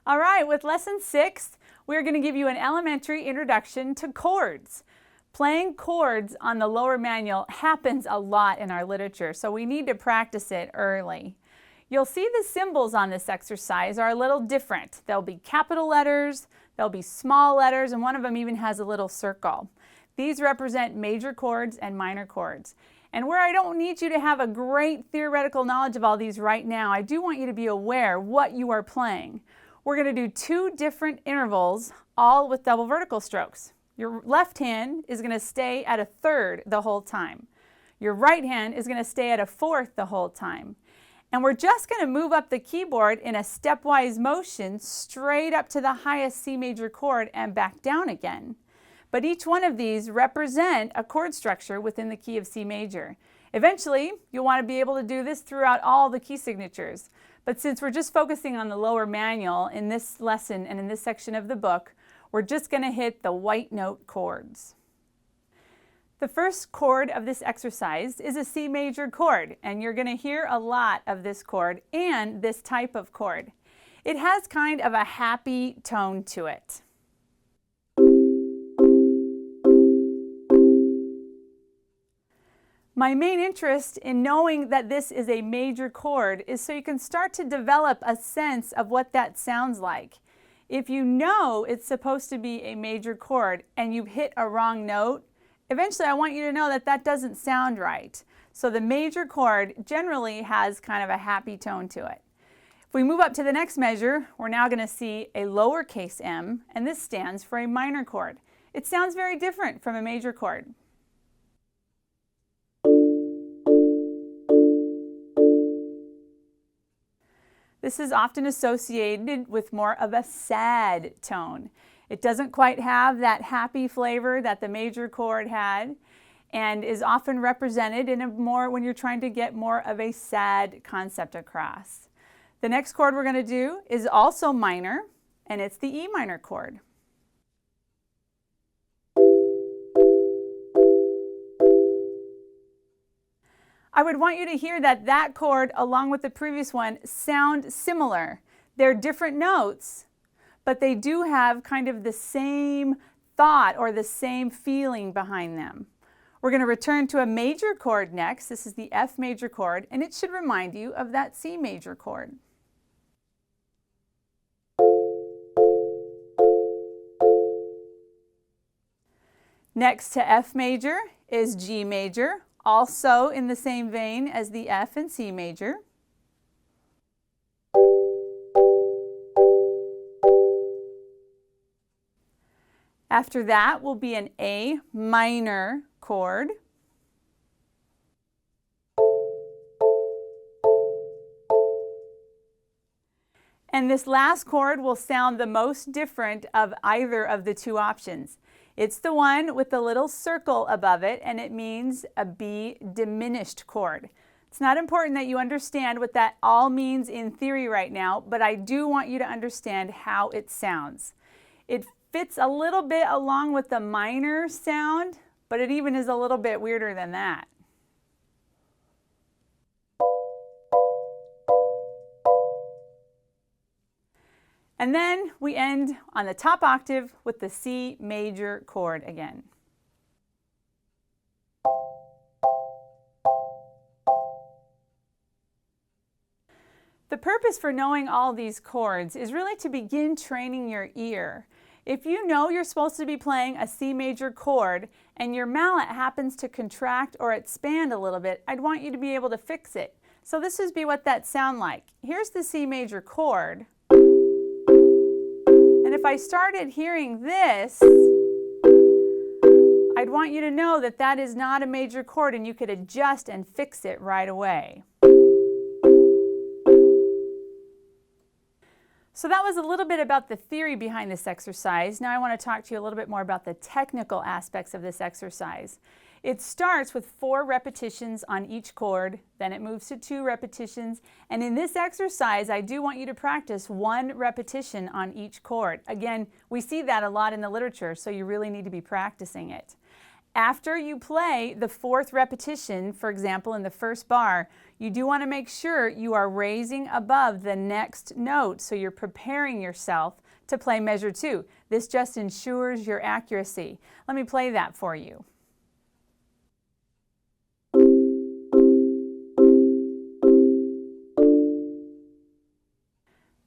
All right, with lesson 6, we're going to give you an elementary introduction to chords. Playing chords on the lower manual happens a lot in our literature, so we need to practice it early. You'll see the symbols on this exercise are a little different. There'll be capital letters, there'll be small letters, and one of them even has a little circle. These represent major chords and minor chords. And where I don't need you to have a great theoretical knowledge of all these right now, I do want you to be aware what you are playing. We're going to do 2 different intervals, all with double vertical strokes. Your left hand is going to stay at a third the whole time. Your right hand is going to stay at a fourth the whole time. And we're just going to move up the keyboard in a stepwise motion straight up to the highest C major chord and back down again. But each one of these represent a chord structure within the key of C major. Eventually, you'll want to be able to do this throughout all the key signatures. But since we're just focusing on the lower manual in this lesson and in this section of the book, we're just going to hit the white note chords. The first chord of this exercise is a C major chord, and you're going to hear a lot of this chord and this type of chord. It has kind of a happy tone to it. My main interest in knowing that this is a major chord is so you can start to develop a sense of what that sounds like. If you know it's supposed to be a major chord and you hit a wrong note, eventually I want you to know that that doesn't sound right. So the major chord generally has kind of a happy tone to it. If we move up to the next measure, we're now going to see a lowercase m, and this stands for a minor chord. It sounds very different from a major chord. This is often associated with more of a sad tone. It doesn't quite have that happy flavor that the major chord had, and is often represented in a more when you're trying to get more of a sad concept across. The next chord we're going to do is also minor, and it's the E minor chord. I would want you to hear that that chord, along with the previous one, sound similar. They're different notes, but they do have kind of the same thought or the same feeling behind them. We're going to return to a major chord next. This is the F major chord, and it should remind you of that C major chord. Next to F major is G major, also in the same vein as the F and C major. After that will be an A minor chord. And this last chord will sound the most different of either of the 2 options. It's the one with the little circle above it, and it means a B diminished chord. It's not important that you understand what that all means in theory right now, but I do want you to understand how it sounds. It fits a little bit along with the minor sound, but it even is a little bit weirder than that. And then we end on the top octave with the C major chord again. The purpose for knowing all these chords is really to begin training your ear. If you know you're supposed to be playing a C major chord and your mallet happens to contract or expand a little bit, I'd want you to be able to fix it. So this would be what that sound like. Here's the C major chord. And if I started hearing this, I'd want you to know that that is not a major chord, and you could adjust and fix it right away. So that was a little bit about the theory behind this exercise. Now I want to talk to you a little bit more about the technical aspects of this exercise. It starts with 4 repetitions on each chord, then it moves to 2 repetitions, and in this exercise I do want you to practice 1 repetition on each chord. Again, we see that a lot in the literature, so you really need to be practicing it. After you play the fourth repetition, for example, in the first bar, you do want to make sure you are raising above the next note, so you're preparing yourself to play measure 2. This just ensures your accuracy. Let me play that for you.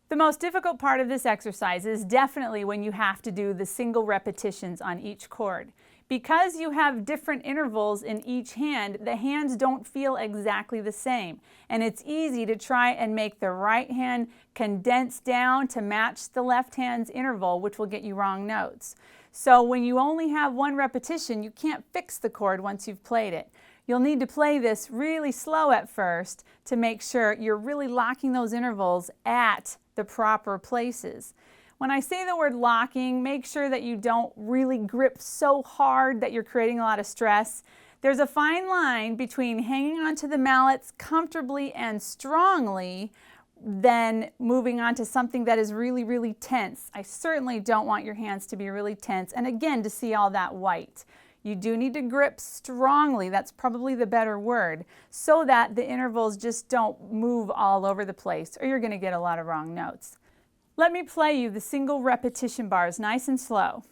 The most difficult part of this exercise is definitely when you have to do the single repetitions on each chord. Because you have different intervals in each hand, the hands don't feel exactly the same. And it's easy to try and make the right hand condense down to match the left hand's interval, which will get you wrong notes. So when you only have one repetition, you can't fix the chord once you've played it. You'll need to play this really slow at first to make sure you're really locking those intervals at the proper places. When I say the word locking, make sure that you don't really grip so hard that you're creating a lot of stress. There's a fine line between hanging onto the mallets comfortably and strongly than moving on to something that is really, really tense. I certainly don't want your hands to be really tense, and again, to see all that white. You do need to grip strongly, that's probably the better word, so that the intervals just don't move all over the place, or you're going to get a lot of wrong notes. Let me play you the single repetition bars nice and slow.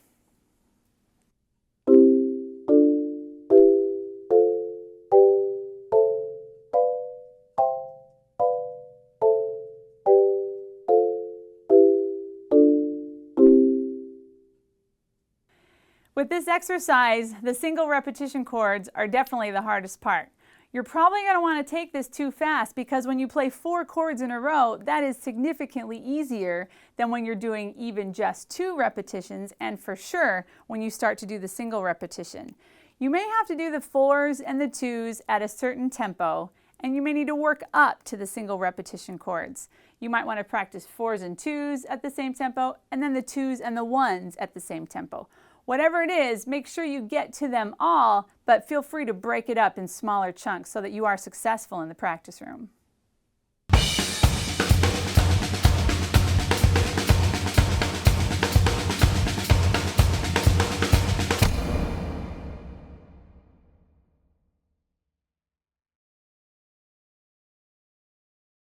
With this exercise, the single repetition chords are definitely the hardest part. You're probably going to want to take this too fast because when you play 4 chords in a row, that is significantly easier than when you're doing even just 2 repetitions, and for sure when you start to do the single repetition. You may have to do the 4s and the 2s at a certain tempo, and you may need to work up to the single repetition chords. You might want to practice 4s and 2s at the same tempo, and then the 2s and the 1s at the same tempo. Whatever it is, make sure you get to them all, but feel free to break it up in smaller chunks so that you are successful in the practice room.